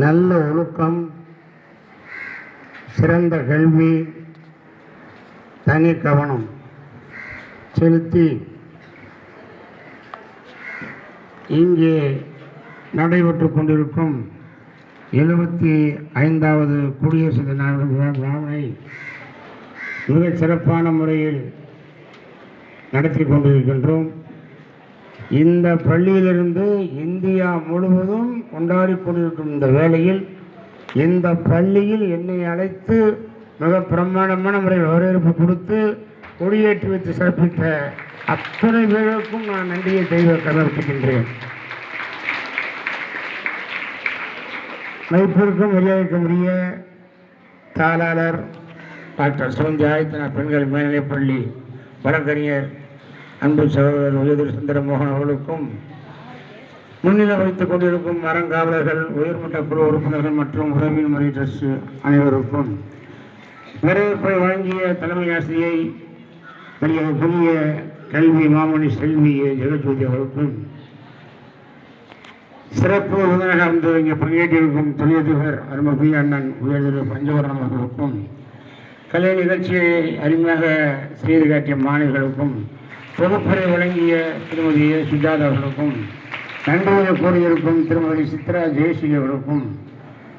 நல்ல ஒழுக்கம், சிறந்த கல்வி, தனி கவனம் செலுத்தி இங்கே நடைபெற்று கொண்டிருக்கும் 75வது குடியரசு தின விழாவை மிகச் சிறப்பான முறையில் நடத்தி கொண்டிருக்கின்றோம். இந்த பள்ளியிலிருந்து இந்தியா முழுவதும் கொண்டாடி கொண்டிருக்கும் இந்த வேளையில் இந்த பள்ளியில் என்னை அழைத்து மிக பிரமாண்டமான முறையில் வரவேற்பு கொடுத்து கொடியேற்றி வைத்து சிறப்பித்த அத்தனை பேருக்கும் நான் நன்றியை தெரிவிக்கின்றேன். மைப்பிற்கும் மரியாதைக்குரிய தாளாளர் டாக்டர் சிவந்தி ஆதித்தனார் பெண்கள் மேல்நிலைப்பள்ளி வழக்கறிஞர் அன்பு சகோதரர் உயர்திரு சுந்தரமோகன் அவர்களுக்கும், முன்னிலை வைத்துக் கொண்டிருக்கும் அறங்காவலர்கள், உயர்மட்ட குழு உறுப்பினர்கள் மற்றும் உறவின் முறை ட்ரஸ்ட் அனைவருக்கும், வரவேற்பை வழங்கிய தலைமை ஆசிரியை புதிய கல்வி மாமணி செல்வி ஜெகஜோதி அவர்களுக்கும், சிறப்பு விருந்தினராக வந்து இங்கே பங்கேற்றிருக்கும் தொழிலதிபர் அருமபுரிய அண்ணன் உயர்திரு பஞ்சவரணம் அவர்களுக்கும், கலை நிகழ்ச்சியை அருமையாக செய்து காட்டிய மாணவர்களுக்கும், தொகுப்புரை வழங்கிய திருமதி சுஜாதா அவர்களுக்கும், நன்றியை கூறியிருக்கும் திருமதி சித்ரா ஜெயஸ்ரீ அவர்களுக்கும்,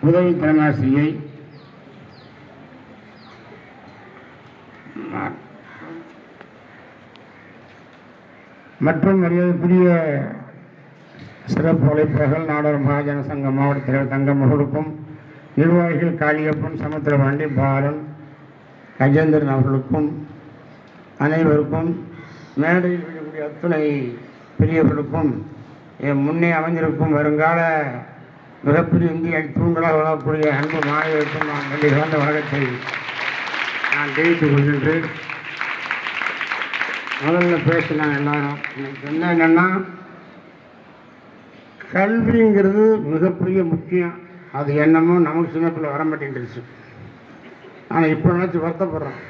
உதவி தலைமாசிரியை மற்றும் மரியாதைக்குரிய சிறப்பு அழைப்பாளர்கள், நாடார் மகாஜன சங்க மாவட்ட தலைவர் தங்கம் அவர்களுக்கும், நிர்வாகிகள் காளியப்பன், சமுத்திரபாண்டி, பாலன், கஜேந்திரன் அவர்களுக்கும், அனைவருக்கும், மேடையில் இருக்கக்கூடிய அத்துணை பெரியவர்களுக்கும், என் முன்னே அமைந்திருக்கும் வருங்கால மிகப்பெரிய இந்திய தூண்களாக வளரக்கூடிய அன்பு மாணவர்களுக்கும் நான் நன்றி கலந்த வணக்கத்தை நான் தெரிவித்துக் கொள்கின்றேன். முதல்ல பேசினாங்க எல்லாரும். எனக்கு என்னன்னா, கல்விங்கிறது மிகப்பெரிய முக்கியம். அது என்னமோ நமக்கு சின்ன பிள்ளை வர மாட்டேங்கிருச்சு. ஆனால் இப்போ நினச்சி வருத்தப்படுறேன்.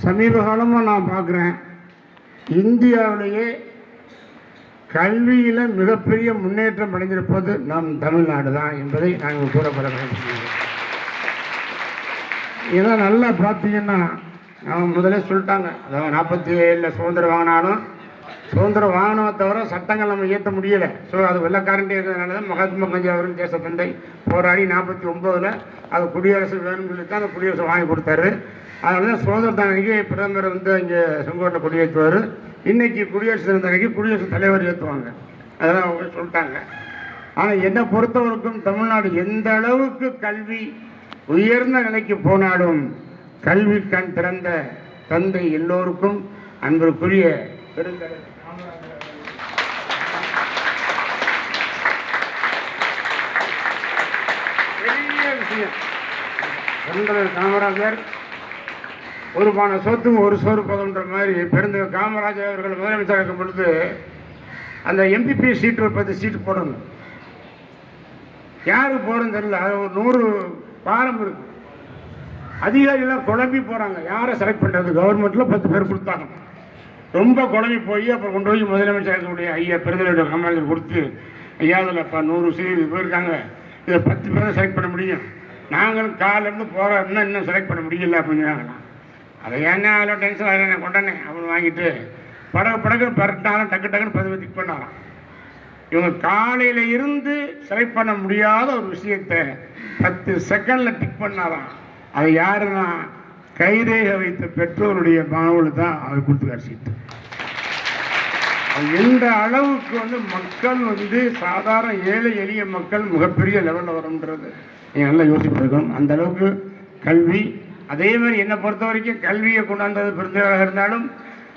சமீப காலமாக நான் பார்க்குறேன், இந்தியாவிலேயே கல்வியில் மிகப்பெரிய முன்னேற்றம் அடைந்திருப்பது நம் தமிழ்நாடு தான் என்பதை நாங்கள் கூறப்படுறேன். ஏன்னா நல்லா பார்த்தீங்கன்னா, அவங்க முதலே சொல்லிட்டாங்க, அதாவது 47 சுதந்திரம் வாங்கினாலும் சுதந்திரம் வாங்கினதை தவிர சட்டங்கள் நம்ம இயற்ற முடியலை. ஸோ அது வெள்ளக்காரண்டி இருக்கிறதுனால தான் மகாத்மா காந்தி அவர்கள் தேச தந்தை போராடி 49ல் அது குடியரசு வேணும்னு சொல்லி தான் அந்த குடியரசு வாங்கி கொடுத்தாரு. அதனால தான் சுதந்திரத்தன்னைக்கு பிரதமர் வந்து இங்கே செங்கோட்டில் கொடியேற்றுவார். இன்றைக்கி குடியரசு தினத்தன்னைக்கு குடியரசுத் தலைவர் ஏற்றுவாங்க. அதெல்லாம் அவங்க சொல்லிட்டாங்க. ஆனால் என்னை பொறுத்தவரைக்கும் தமிழ்நாடு எந்த அளவுக்கு கல்வி உயர்ந்த நிலைக்கு போனாலும் கல்வி கண் திறந்த தந்தை எல்லோருக்கும் அன்பிற்குரிய பெருந்தலைவர் பெருந்தலைவர் காமராஜர் ஒரு பானை சொத்துக்கு ஒரு சோறு பதம்ன்ற மாதிரி பெருந்தலைவர் காமராஜர் அவர்கள் முதலமைச்சர் இருக்கும் பொழுது அந்த எம்பிபி சீட்டு ஒரு 10 சீட்டு போடணும். யாருக்கு போகிறதுன்னு தெரியல. அது ஒரு 100 பாரம் இருக்கு. அதிகாரிகள்லாம் குழம்பி போகிறாங்க, யாரை செலக்ட் பண்ணுறது. கவர்மெண்ட்டில் 10 பேர் கொடுத்தாங்க. ரொம்ப குழம்பி போய் அப்புறம் கொண்டு போய் முதலமைச்சருடைய ஐயா பெருந்தலைவர் காமராஜர் கொடுத்து, ஐயா அதில் 100 சீட்டு போயிருக்காங்க, இதை 10 பேரை செலக்ட் பண்ண முடியும், நாங்களும் காலிலேருந்து போகிறோம்னா இன்னும் செலக்ட் பண்ண முடியல அப்படின்னு சொன்னாங்கண்ணா. அதை ஏன்னா அவ்வளோ டென்ஷன் ஆகல, நான் கொண்டானே அப்படின்னு வாங்கிட்டு படகு பரட்டாலும் டக்கு டக்குன்னு 10 டிக் பண்ணாராம். இவங்க காலையில் இருந்து செலக்ட் பண்ண முடியாத ஒரு விஷயத்தை 10 செகண்டில் டிக் பண்ணாராம். அது யாருன்னா கைரேகை வைத்த பெற்றோருடைய மாணவர்கள் தான் அவர் கொடுத்து காட்சிட்டு. எந்த அளவுக்கு வந்து மக்கள் வந்து சாதாரண ஏழை எளிய மக்கள் மிகப்பெரிய லெவலில் வரும்ன்றது நீங்கள் நல்லா யோசிப்பிருக்கோம். அந்த அளவுக்கு கல்வி. அதே மாதிரி என்னை பொறுத்த வரைக்கும் கல்வியை கொண்டாந்தது பெருந்தவராக இருந்தாலும்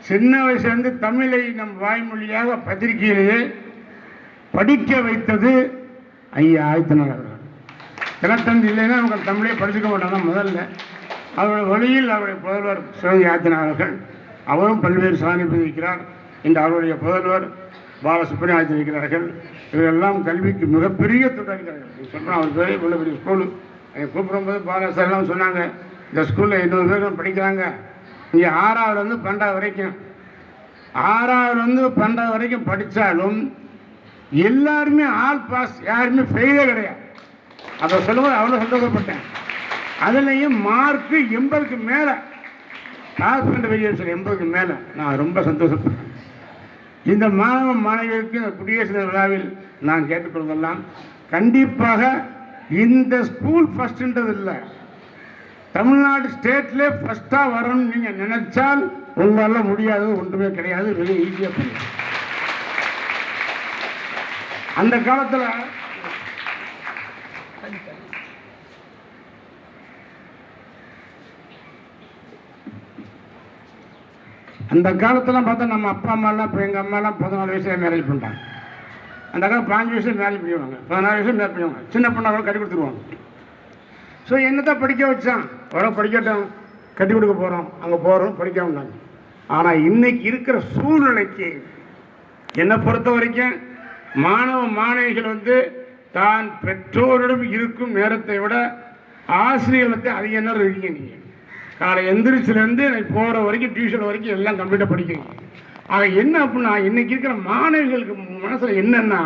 சின்ன வயசுலேருந்து தமிழை நம் வாய்மொழியாக பத்திரிகையிலேயே படிக்க வைத்தது ஐயா ஆதித்தனார் அவர்கள். தினத்தந்தி இல்லைன்னா அவங்க தமிழே படிச்சுக்க மாட்டாங்க. முதல்ல அவருடைய வழியில் அவருடைய புதல்வர் சிவந்தி ஆதித்தனார் அவர்கள், அவரும் பல்வேறு சாதனை புரிவிக்கிறார். இந்த அவருடைய புதல்வர் பாலசுப்ரமணியம் ஆதித்தனார்கள் இவரெல்லாம் கல்விக்கு மிகப்பெரிய தொண்டாளிக்கிறார்கள். சொல்கிறோம் அவர் பேர் இவ்வளோ பெரிய ஸ்கூலு. கூப்பிடும்போது பாலசாரெல்லாம் சொன்னாங்க, இந்த ஸ்கூலில் 800 பேர் படிக்கிறாங்க. இங்கே 6ஆவதுலேருந்து 12 வரைக்கும் 6ஆவதுலேருந்து 12 வரைக்கும் படித்தாலும் எல்லாருமே ஆல் பாஸ், யாருமே ஃபெயிலே கிடையாது. அதை சொல்லும்போது அவ்வளோ சந்தோஷப்பட்டேன். அதுலேயும் மார்க்கு 80க்கு மேலே, பாஸ் பண்ணுற விஜயம் 80க்கு மேலே, நான் ரொம்ப சந்தோஷப்பட்டேன். இந்த மாணவ மாணவியருக்கு இந்த குடியரசு தின விழாவில் நான் கேட்டுக்கொள்வதெல்லாம், கண்டிப்பாக இந்த ஸ்கூல் ஃபஸ்ட்டுன்றது இல்லை, தமிழ்நாடு ஸ்டேட்லேயே ஃபஸ்ட்டாக வரணும்னு நீங்கள் நினைச்சால் உங்களால் முடியாதது ஒன்றுமே கிடையாது. வெறும் ஈஸியாக பண்ணுங்க. அந்த காலத்தில் பார்த்தா நம்ம அப்பா அம்மாலாம், இப்போ எங்கள் அம்மாலாம் 14 வயசுல மேரேஜ் பண்ணிட்டாங்க. அந்த காலம் 5 வயசுல மேரேஜ் பண்ணிடுவாங்க, 16 வயசுல மேரேஜ் பண்ணுவாங்க. சின்ன பொண்ணாக கூட கட்டி கொடுத்துருவாங்க. ஸோ என்னத்தான் படிக்க வச்சான், அவ்வளோ படிக்கட்டும், கட்டி கொடுக்க போகிறோம், அங்கே போகிறோம், படிக்க வந்தாங்க. ஆனால் இன்னைக்கு இருக்கிற சூழ்நிலைக்கு என்னை பொறுத்த வரைக்கும் மாணவ மாணவிகள் தான் பெற்றோரிடம் இருக்கும் நேரத்தை விட ஆசிரியர்களுக்கு அதிக நேரம் இருக்கீங்க. நீங்கள் காலை எந்திரிச்சிலேருந்து போகிற வரைக்கும், டியூஷன் வரைக்கும் எல்லாம் கம்ப்ளீட்டாக படிக்கிறீங்க. ஆக என்ன அப்படின்னா, இன்னைக்கு இருக்கிற மாணவிகளுக்கு மனசில் என்னென்னா,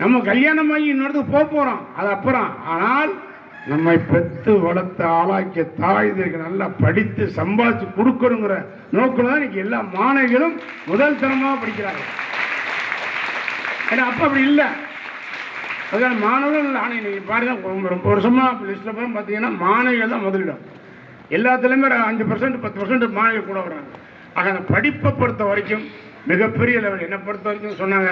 நம்ம கல்யாணமாகி இன்னொருத்துக்கு போகிறோம், அது அப்புறம். ஆனால் நம்மை பெற்று வளர்த்து ஆளாக்கிய தாய் இதற்கு நல்லா படித்து சம்பாதிச்சு கொடுக்கணுங்கிற நோக்கில் தான் இன்னைக்கு எல்லா மாணவிகளும் முதல் தரமாக படிக்கிறாங்க. ஏன்னா அப்போ அப்படி இல்லை. அதுக்கான மாணவர்கள் ஆனால் இன்னைக்கு பாருங்க, ரொம்ப வருஷமாக லிஸ்ட்டில் போய் பார்த்தீங்கன்னா மாணவிகள் தான் முதலிடம். எல்லாத்துலேயுமே 5% 10% மாணவிகள் கூட வராங்க. ஆக அந்த படிப்பை பொறுத்த வரைக்கும் மிகப்பெரிய லெவல். என்னை பொறுத்த வரைக்கும் சொன்னாங்க,